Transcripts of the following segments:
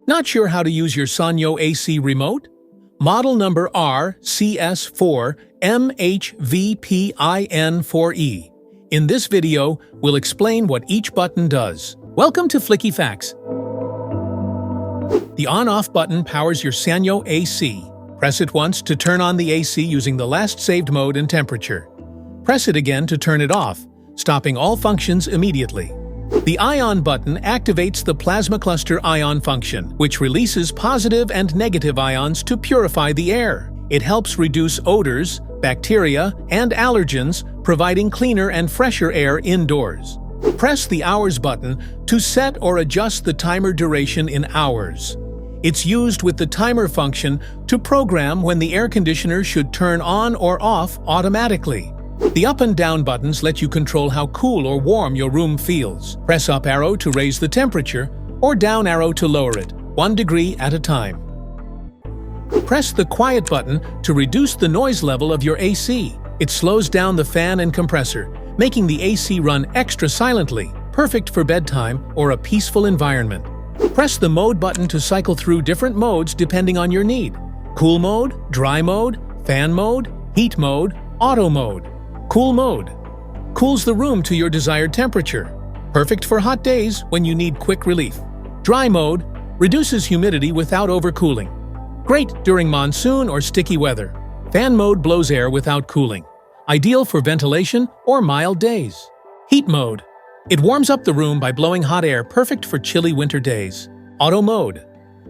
Not sure how to use your Sanyo AC Remote? Model number RCS-4MHVPIN4E. In this video, we'll explain what each button does. Welcome to Flicky Facts. The on-off button powers your Sanyo AC. Press it once to turn on the AC using the last saved mode and temperature. Press it again to turn it off, stopping all functions immediately. The ion button activates the plasma cluster ion function, which releases positive and negative ions to purify the air. It helps reduce odors, bacteria, and allergens, providing cleaner and fresher air indoors. Press the hours button to set or adjust the timer duration in hours. It's used with the timer function to program when the air conditioner should turn on or off automatically. The up and down buttons let you control how cool or warm your room feels. Press up arrow to raise the temperature, or down arrow to lower it, 1 degree at a time. Press the quiet button to reduce the noise level of your AC. It slows down the fan and compressor, making the AC run extra silently, perfect for bedtime or a peaceful environment. Press the mode button to cycle through different modes depending on your need. Cool mode, dry mode, fan mode, heat mode, auto mode. Cool mode cools the room to your desired temperature, perfect for hot days when you need quick relief. Dry mode reduces humidity without overcooling, great during monsoon or sticky weather. Fan mode blows air without cooling, ideal for ventilation or mild days. Heat mode it warms up the room by blowing hot air, perfect for chilly winter days. Auto mode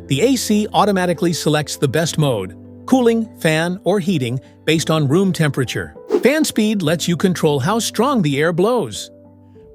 the AC automatically selects the best mode, cooling, fan, or heating based on room temperature. Fan speed lets you control how strong the air blows.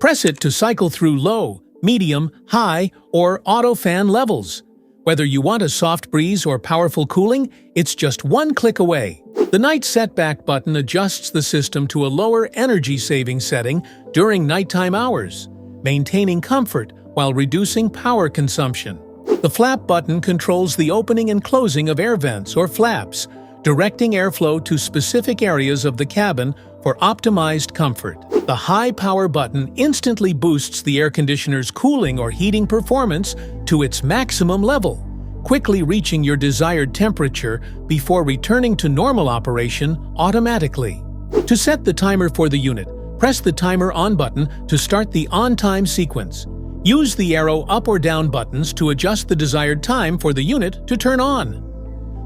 Press it to cycle through low, medium, high, or auto fan levels. Whether you want a soft breeze or powerful cooling, it's just one click away. The night setback button adjusts the system to a lower energy-saving setting during nighttime hours, maintaining comfort while reducing power consumption. The flap button controls the opening and closing of air vents or flaps, directing airflow to specific areas of the cabin for optimized comfort. The high power button instantly boosts the air conditioner's cooling or heating performance to its maximum level, quickly reaching your desired temperature before returning to normal operation automatically. To set the timer for the unit, press the timer on button to start the on-time sequence. Use the arrow up or down buttons to adjust the desired time for the unit to turn on.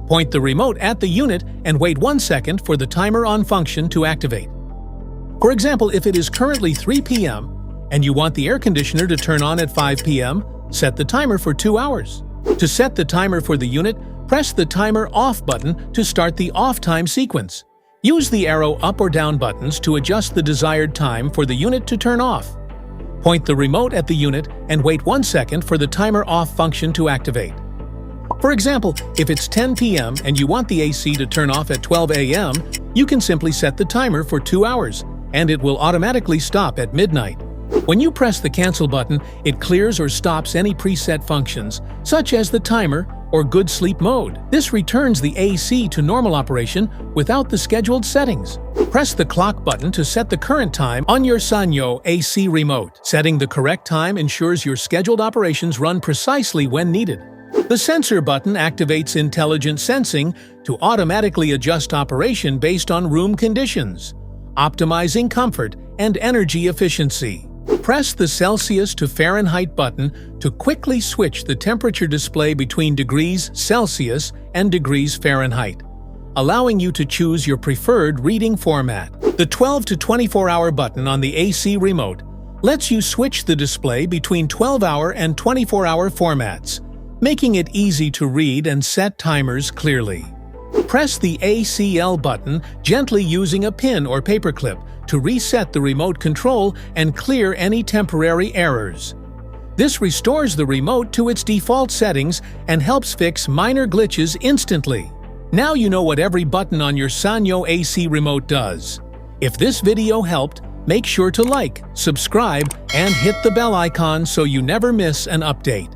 Point the remote at the unit and wait 1 second for the timer on function to activate. For example, if it is currently 3 p.m. and you want the air conditioner to turn on at 5 p.m., set the timer for 2 hours. To set the timer for the unit, press the timer off button to start the off time sequence. Use the arrow up or down buttons to adjust the desired time for the unit to turn off. Point the remote at the unit and wait 1 second for the timer off function to activate. For example, if it's 10 p.m. and you want the AC to turn off at 12 a.m., you can simply set the timer for 2 hours, and it will automatically stop at midnight. When you press the cancel button, it clears or stops any preset functions, such as the timer or good sleep mode. This returns the AC to normal operation without the scheduled settings. Press the clock button to set the current time on your Sanyo AC Remote. Setting the correct time ensures your scheduled operations run precisely when needed. The sensor button activates intelligent sensing to automatically adjust operation based on room conditions, optimizing comfort and energy efficiency. Press the Celsius to Fahrenheit button to quickly switch the temperature display between degrees Celsius and degrees Fahrenheit, allowing you to choose your preferred reading format. The 12 to 24-hour button on the AC Remote lets you switch the display between 12-hour and 24-hour formats, making it easy to read and set timers clearly. Press the ACL button gently using a pin or paperclip to reset the remote control and clear any temporary errors. This restores the remote to its default settings and helps fix minor glitches instantly. Now you know what every button on your Sanyo AC Remote does. If this video helped, make sure to like, subscribe, and hit the bell icon so you never miss an update.